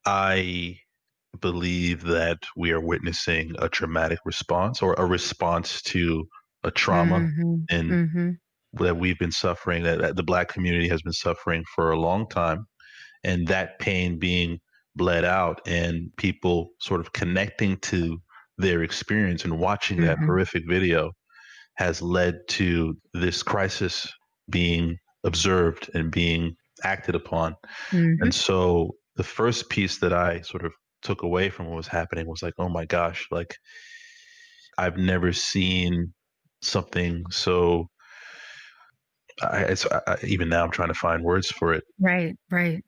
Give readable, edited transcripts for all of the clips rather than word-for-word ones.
I believe that we are witnessing a traumatic response or a response to a trauma Mhm. and Mhm. that we've been suffering, that the Black community has been suffering for a long time, and that pain being bled out and people sort of connecting to their experience and watching that Mhm. horrific video has led to this crisis being observed and being acted upon. And Mhm. so the first piece that I sort of took away from what was happening was like, oh my gosh, like I've never seen something so. Even now I'm trying to find words for it. Right, right.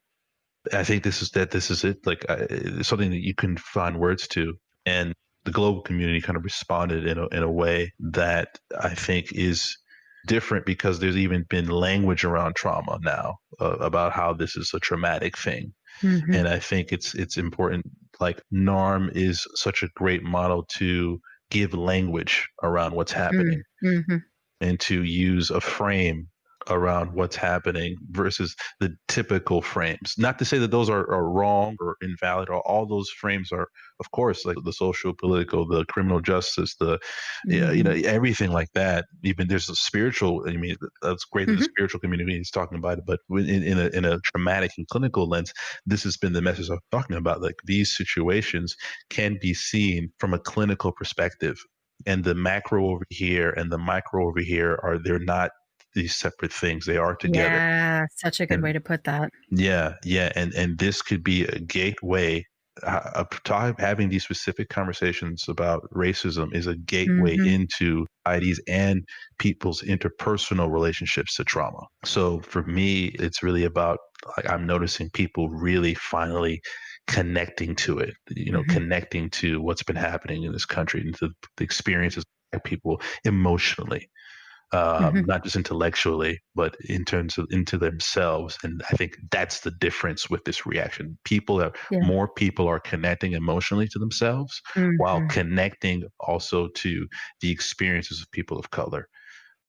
I think this is it. Like it's something that you can find words to, and the global community kind of responded in a way that I think is different because there's even been language around trauma now about how this is a traumatic thing, Mhm. and I think it's important. Like NARM is such a great model to give language around what's Mm. happening Mhm. and to use a frame around what's happening versus the typical frames. Not to say that those are wrong or invalid, or all those frames are, of course, like the social, political, the criminal justice, the, yeah, Mhm. everything like that. Even there's a spiritual. I mean, that's great that the Mhm. spiritual community is talking about it, but in a traumatic and clinical lens, this has been the message I'm talking about. Like these situations can be seen from a clinical perspective, and the macro over here and the micro over here are they're not these separate things, they are together. Yeah, such a good way And to put that. yeah, and this could be a gateway. Having these specific conversations about racism is a gateway Mhm. into IDs and people's interpersonal relationships to trauma. So for me, it's really about, like, I'm noticing people really finally connecting to it, Mhm. connecting to what's been happening in this country and to the experiences of people emotionally, Mhm. not just intellectually, but in terms of into themselves. And I think that's the difference with this reaction. Yeah. More people are connecting emotionally to themselves while Mhm. connecting also to the experiences of people of color.